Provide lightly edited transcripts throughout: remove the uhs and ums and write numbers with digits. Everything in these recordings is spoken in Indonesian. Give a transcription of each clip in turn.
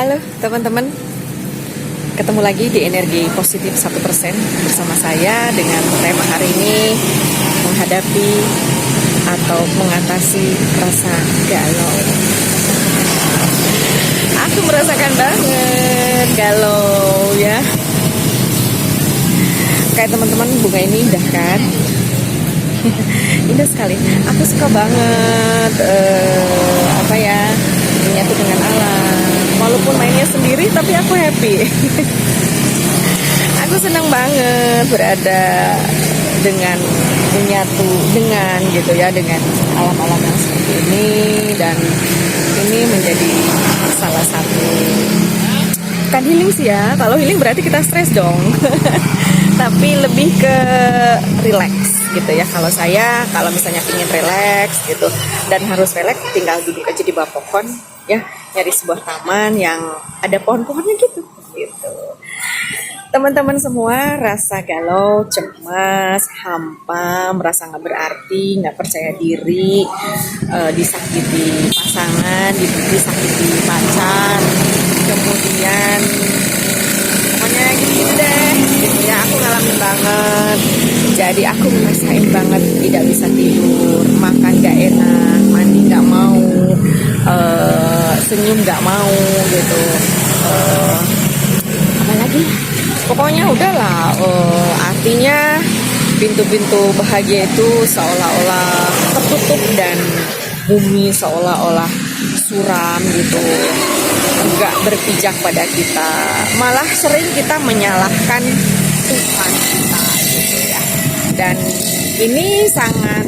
Halo teman-teman, ketemu lagi di Energi Positif 1% bersama saya dengan tema hari ini menghadapi atau mengatasi rasa galau. Aku merasakan banget galau ya. Kayak teman-teman, bunga ini indah kan? Indah sekali. Aku suka banget menyatu dengan alam. Walaupun mainnya sendiri, tapi aku happy. Aku senang banget berada dengan menyatu dengan dengan alam-alam yang seperti ini, dan ini menjadi salah satu bukan healing sih ya. Kalau healing berarti kita stres dong. Tapi lebih ke relax gitu ya. Kalau misalnya ingin relax gitu dan harus relax, tinggal duduk aja di bawah pohon ya, nyari sebuah taman yang ada pohon-pohonnya gitu. Teman-teman semua, rasa galau, cemas, hampa, merasa nggak berarti, nggak percaya diri, disakiti pasangan, disakiti pacar, kemudian pokoknya gitu deh gitu ya. Aku ngalamin banget, jadi aku ngerasain banget tidak bisa tidur, makan gak enak, mandi gak mau, senyum gak mau gitu, apalagi pokoknya udahlah, artinya pintu-pintu bahagia itu seolah-olah tertutup dan bumi seolah-olah suram gitu, enggak berpijak pada kita, malah sering kita menyalahkan Tuhan kita gitu ya. Dan ini sangat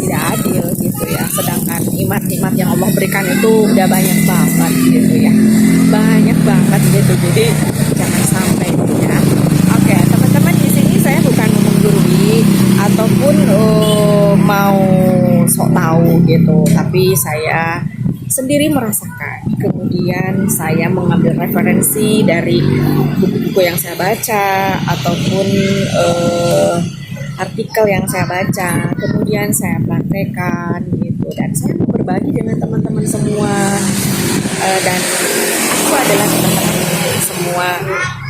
tidak adil gitu ya, sedangkan nikmat-nikmat yang Allah berikan itu udah banyak banget gitu ya, banyak banget gitu. Jadi jangan sampai gitu ya. Oke teman-teman, di sini saya bukan menggurui ataupun mau sok tahu gitu, tapi saya sendiri merasakan, kemudian saya mengambil referensi dari buku-buku yang saya baca ataupun artikel yang saya baca, kemudian saya praktekkan gitu, dan saya mau berbagi dengan teman-teman semua. Dan aku adalah teman-teman semua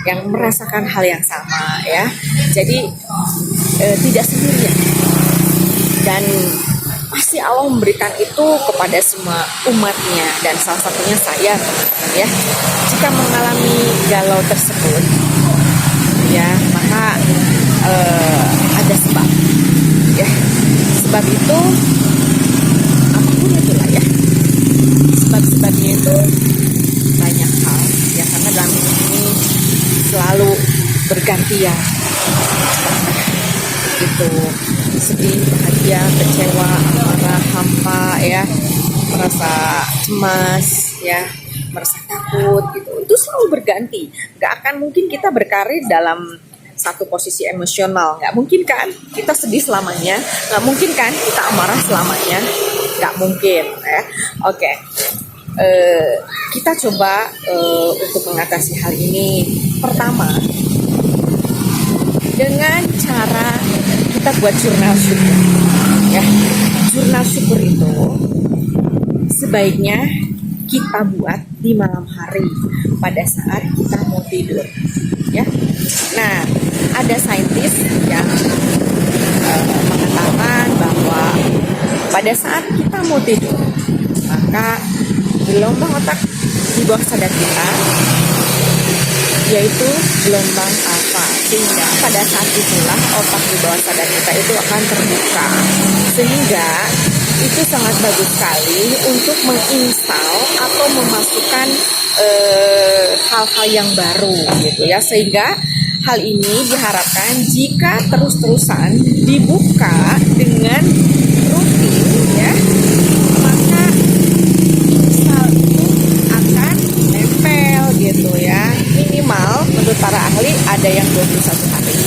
yang merasakan hal yang sama ya, jadi tidak sendirian, dan pasti Allah memberikan itu kepada semua umatnya, dan salah satunya saya teman-teman ya. Jika mengalami galau tersebut ya, maka ada sebab ya. Sebab itu apapun itulah ya, sebab-sebabnya itu banyak hal ya, karena dalam hidup ini selalu bergantian gitu, sedih, bahagia, kecewa, amarah, hampa ya, merasa cemas ya, merasa takut gitu, itu selalu berganti. Gak akan mungkin kita berkarir dalam satu posisi emosional, nggak mungkin kan kita sedih selamanya, nggak mungkin kan kita amarah selamanya, nggak mungkin ya. Oke. Kita coba untuk mengatasi hal ini. Pertama, dengan cara kita buat jurnal syukur ya. Jurnal syukur itu sebaiknya kita buat di malam hari pada saat kita mau tidur ya. Nah, ada saintis yang mengatakan bahwa pada saat kita mau tidur, maka gelombang otak di bawah sadar kita yaitu gelombang alfa, sehingga pada saat itulah otak di bawah sadar kita itu akan terbuka, sehingga itu sangat bagus sekali untuk menginstal atau memasukkan hal-hal yang baru gitu ya. Sehingga hal ini diharapkan jika terus-terusan dibuka dengan rutin ya, maka install itu akan nempel gitu ya. Minimal menurut para ahli ada yang 21 hari,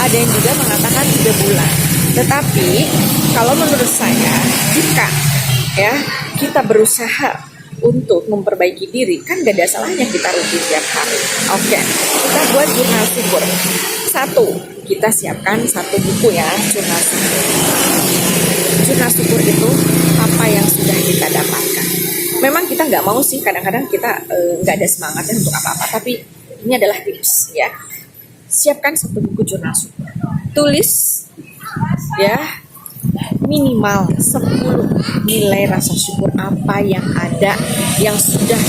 ada yang juga mengatakan 3 bulan. Tetapi kalau menurut saya, jika ya kita berusaha untuk memperbaiki diri, kan gak ada salahnya kita rutin tiap hari. Oke, kita buat jurnal syukur. 1, kita siapkan 1 buku ya, jurnal syukur. Jurnal syukur itu apa yang sudah kita dapatkan. Memang kita nggak mau sih, kadang-kadang kita nggak ada semangatnya untuk apa-apa, tapi ini adalah tips ya. Siapkan satu buku jurnal syukur. Tulis ya minimal 10 nilai rasa syukur apa yang ada, yang sudah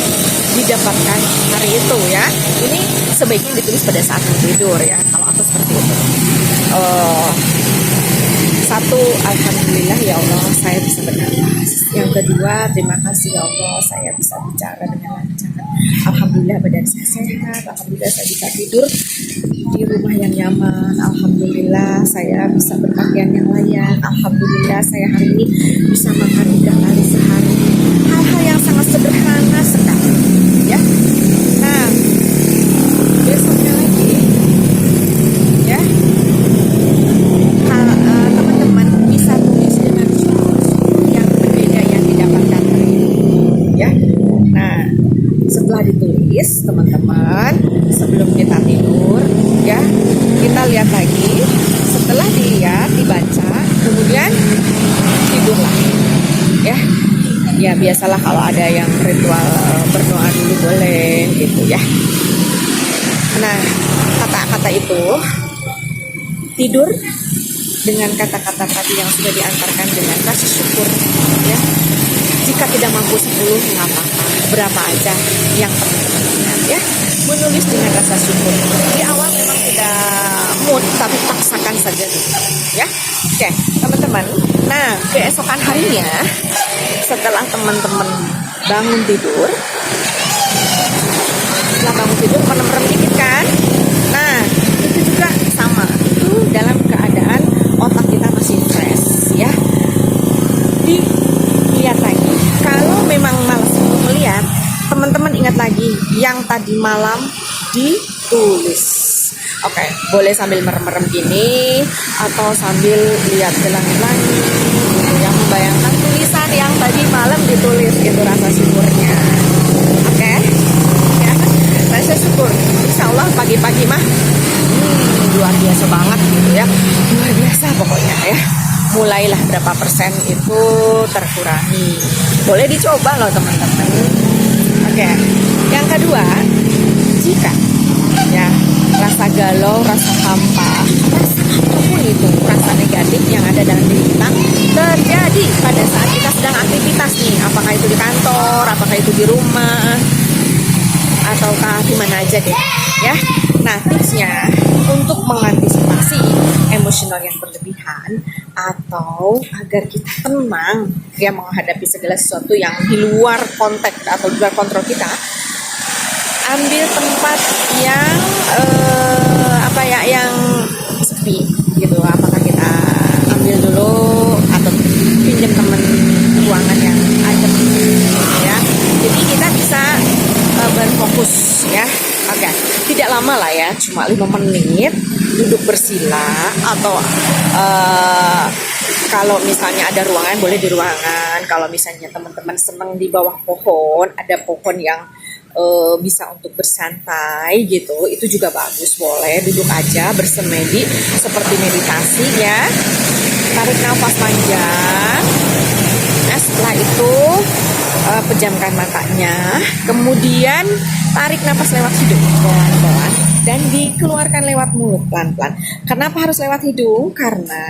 didapatkan hari itu ya. Ini sebaiknya ditulis pada saat tidur ya, kalau aku seperti itu. Satu, alhamdulillah ya Allah saya bisa bernapas. Yang kedua, terima kasih ya Allah saya bisa bicara dengan lancar. Alhamdulillah badan saya sehat. Alhamdulillah saya bisa tidur di rumah yang nyaman. Alhamdulillah saya bisa berpakaian yang layak. Alhamdulillah saya hari ini bisa makan 3 kali sehari. Hal-hal yang sangat sederhana sekali ya. Nah, besoknya lagi ya, teman-teman bisa tulis dengan syukur yang berbeda yang didapatkan hari ini ya. Nah, setelah ditulis teman-teman, sebelum kita tidur ya, kita lihat lagi. Setelah dilihat, dibaca, kemudian tidurlah ya. Ya biasalah kalau ada yang ritual berdoa dulu boleh gitu ya. Nah, kata-kata itu tidur dengan kata-kata tadi yang sudah diantarkan dengan rasa syukur ya. Jika tidak mampu 10 nggak apa-apa, berapa aja yang teman-teman ingat ya. Menulis dengan rasa syukur. Di awal memang tidak mood, tapi paksakan saja dulu ya. Oke teman-teman. Nah, keesokan harinya setelah teman-teman bangun tidur, merem-merem dikit kan. Nah, itu juga sama, itu dalam keadaan otak kita masih fresh ya. Dilihat lagi, kalau memang malas untuk melihat, teman-teman ingat lagi yang tadi malam ditulis. Oke, boleh sambil merem-merem gini atau sambil lihat ke langit-langit gitu, yang membayangkan tulisan yang tadi malam ditulis, itu rasa syukurnya. Oke ya, rasa syukur insya Allah pagi-pagi mah luar biasa banget gitu ya, luar biasa pokoknya ya. Mulailah berapa persen itu terkurangi, boleh dicoba loh teman-teman. Oke, yang kedua, jika ya rasa galau, rasa hampa, rasa apapun itu, rasa negatif yang ada dalam diri kita terjadi pada saat kita sedang aktivitas nih, apakah itu di kantor, apakah itu di rumah, ataukah di mana aja deh ya. Nah, tipsnya untuk mengantisipasi emosional yang berlebihan atau agar kita tenang ya menghadapi segala sesuatu yang di luar konteks atau di luar kontrol kita, ambil tempat yang yang sepi gitu. Apakah kita ambil dulu atau pinjam temen ruangan yang adem ya, jadi kita bisa berfokus ya. Oke, tidak lama lah ya, cuma 5 menit duduk bersila, atau kalau misalnya ada ruangan boleh di ruangan. Kalau misalnya teman-teman senang di bawah pohon, ada pohon yang bisa untuk bersantai gitu, itu juga bagus, boleh duduk aja bersemedi seperti meditasi ya. Tarik nafas panjang. Nah, setelah itu pejamkan matanya, kemudian tarik nafas lewat hidung pelan-pelan dan dikeluarkan lewat mulut pelan-pelan. Kenapa harus lewat hidung? Karena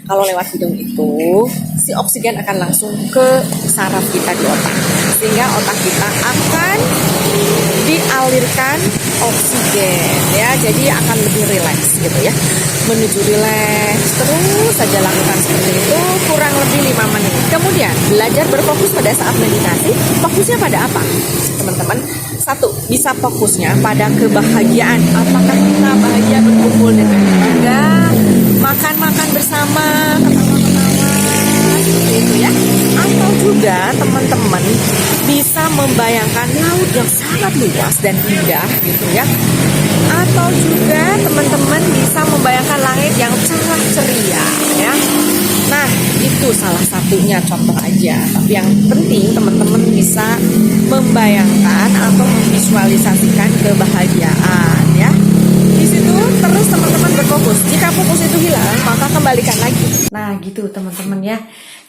kalau lewat hidung itu si oksigen akan langsung ke saraf kita di otak, sehingga otak kita akan dialirkan oksigen ya, jadi akan lebih rileks gitu ya, menuju rileks. Terus saja lakukan seperti itu kurang lebih 5 menit. Kemudian belajar berfokus pada saat meditasi. Fokusnya pada apa teman-teman? Satu, bisa fokusnya pada kebahagiaan. Apakah kita bahagia berkumpul dengan keluarga, makan-makan bersama, ketawa-ketawa seperti itu ya. Atau juga teman-teman bisa membayangkan laut yang sangat luas dan indah gitu ya. Atau juga teman-teman bisa membayangkan langit yang cerah ceria ya. Nah, itu salah satunya, contoh aja. Tapi yang penting teman-teman bisa membayangkan atau memvisualisasikan kebahagiaan ya. Di situ terus teman-teman berfokus. Jika fokus itu hilang, maka kembalikan lagi. Nah, gitu teman-teman ya.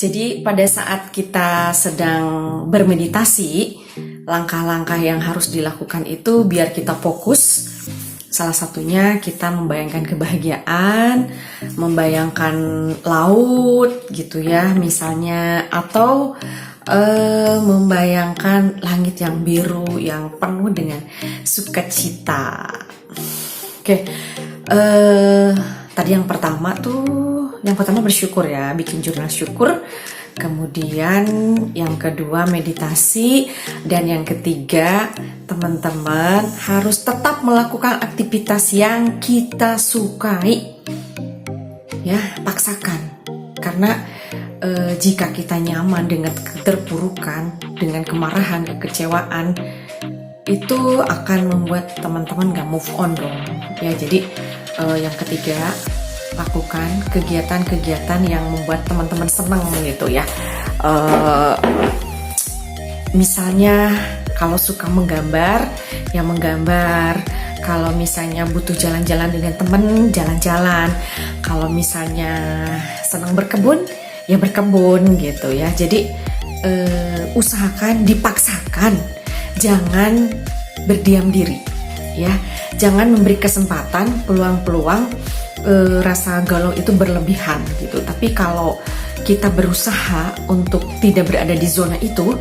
Jadi pada saat kita sedang bermeditasi, langkah-langkah yang harus dilakukan itu biar kita fokus. Salah satunya kita membayangkan kebahagiaan, membayangkan laut gitu ya misalnya, atau membayangkan langit yang biru yang penuh dengan sukacita. Oke, tadi yang pertama bersyukur ya, bikin jurnal syukur. Kemudian yang kedua meditasi, dan yang ketiga teman-teman harus tetap melakukan aktivitas yang kita sukai. Ya, paksakan. Karena jika kita nyaman dengan keterpurukan, dengan kemarahan, kekecewaan, itu akan membuat teman-teman gak move on dong. Ya, jadi yang ketiga, lakukan kegiatan-kegiatan yang membuat teman-teman senang gitu ya. Misalnya kalau suka menggambar, ya menggambar. Kalau misalnya butuh jalan-jalan dengan teman, jalan-jalan. Kalau misalnya senang berkebun, ya berkebun gitu ya. Jadi usahakan, dipaksakan, jangan berdiam diri ya. Jangan memberi kesempatan, peluang-peluang rasa galau itu berlebihan gitu. Tapi kalau kita berusaha untuk tidak berada di zona itu,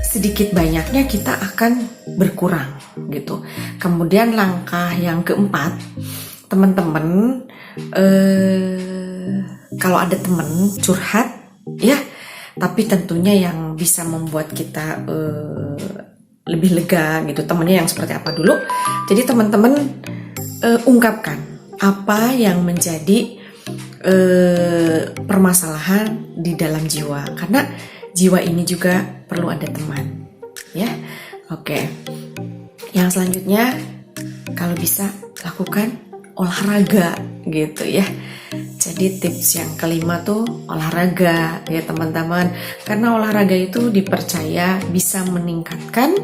sedikit banyaknya kita akan berkurang gitu. Kemudian langkah yang keempat, teman-teman kalau ada teman curhat ya, tapi tentunya yang bisa membuat kita lebih lega gitu, temennya yang seperti apa dulu. Jadi teman-teman ungkapkan apa yang menjadi permasalahan di dalam jiwa, karena jiwa ini juga perlu ada teman ya. Oke, yang selanjutnya kalau bisa lakukan olahraga gitu ya. Jadi tips yang kelima tuh olahraga ya teman-teman, karena olahraga itu dipercaya bisa meningkatkan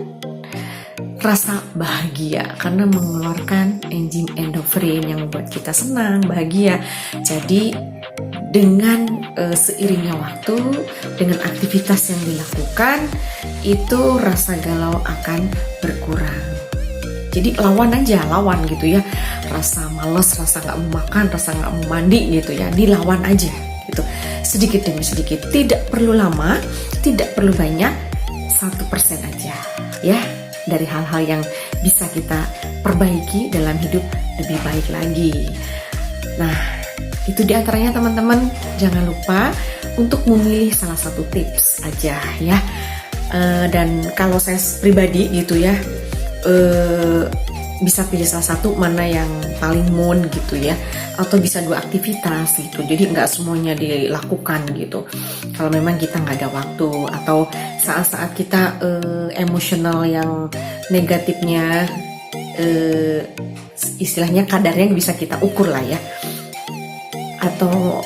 rasa bahagia karena mengeluarkan enzim endorfin yang membuat kita senang, bahagia. Jadi dengan seiringnya waktu, dengan aktivitas yang dilakukan, itu rasa galau akan berkurang. Jadi lawan gitu ya, rasa malas, rasa gak mau makan, rasa gak mau mandi gitu ya, dilawan aja gitu, sedikit demi sedikit. Tidak perlu lama, tidak perlu banyak, 1% aja ya, dari hal-hal yang bisa kita perbaiki dalam hidup lebih baik lagi. Nah, itu diantaranya teman-teman. Jangan lupa untuk memilih salah satu tips aja ya. Dan kalau saya pribadi gitu ya, bisa pilih salah satu mana yang paling moon gitu ya, atau bisa 2 aktivitas gitu. Jadi nggak semuanya dilakukan gitu kalau memang kita nggak ada waktu, atau saat-saat kita emosional yang negatifnya, istilahnya kadarnya bisa kita ukur lah ya. Atau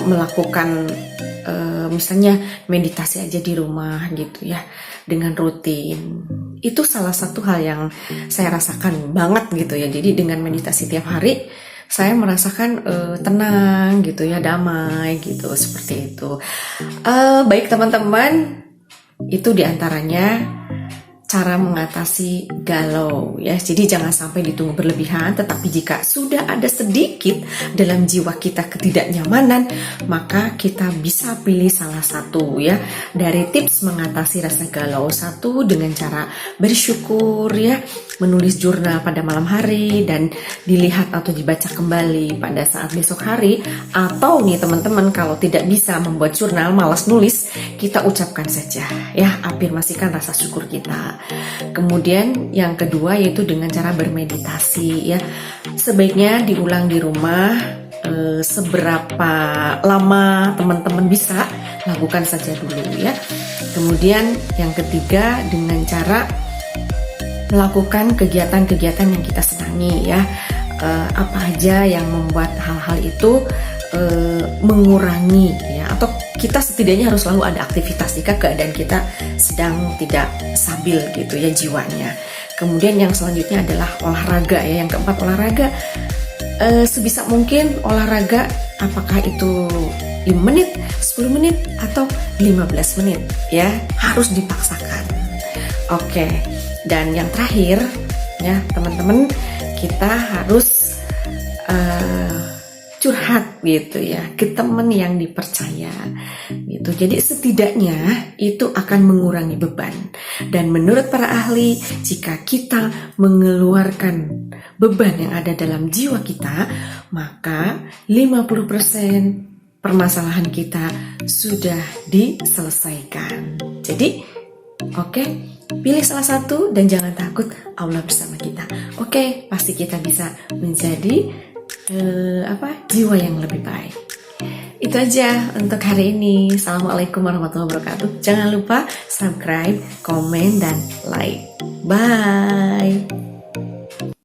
melakukan misalnya meditasi aja di rumah gitu ya, dengan rutin. Itu salah satu hal yang saya rasakan banget gitu ya. Jadi dengan meditasi tiap hari, saya merasakan tenang gitu ya, damai gitu, seperti itu. Baik teman-teman, itu diantaranya cara mengatasi galau ya. Jadi jangan sampai ditunggu berlebihan, tetapi jika sudah ada sedikit dalam jiwa kita ketidaknyamanan, maka kita bisa pilih salah satu ya dari tips mengatasi rasa galau. Satu, dengan cara bersyukur ya, menulis jurnal pada malam hari dan dilihat atau dibaca kembali pada saat besok hari. Atau nih teman-teman, kalau tidak bisa membuat jurnal, malas nulis, kita ucapkan saja ya, afirmasikan rasa syukur kita. Kemudian yang kedua yaitu dengan cara bermeditasi ya. Sebaiknya diulang di rumah, seberapa lama teman-teman bisa, lakukan saja dulu ya. Kemudian yang ketiga dengan cara melakukan kegiatan-kegiatan yang kita senangi ya. Apa aja yang membuat hal-hal itu mengurangi ya, atau kita setidaknya harus selalu ada aktivitas jika keadaan kita sedang tidak stabil gitu ya jiwanya. Kemudian yang selanjutnya adalah olahraga ya. Yang keempat, olahraga. Sebisa mungkin olahraga, apakah itu 5 menit, 10 menit, atau 15 menit ya, harus dipaksakan. Oke, dan yang terakhir ya teman-teman, kita harus curhat gitu ya ke teman yang dipercaya gitu. Jadi setidaknya itu akan mengurangi beban. Dan menurut para ahli, jika kita mengeluarkan beban yang ada dalam jiwa kita, maka 50% permasalahan kita sudah diselesaikan. Jadi oke, pilih salah satu dan jangan takut, Allah bersama kita. Oke, pasti kita bisa menjadi jiwa yang lebih baik. Itu aja untuk hari ini. Assalamualaikum warahmatullahi wabarakatuh. Jangan lupa subscribe, komen, dan like. Bye.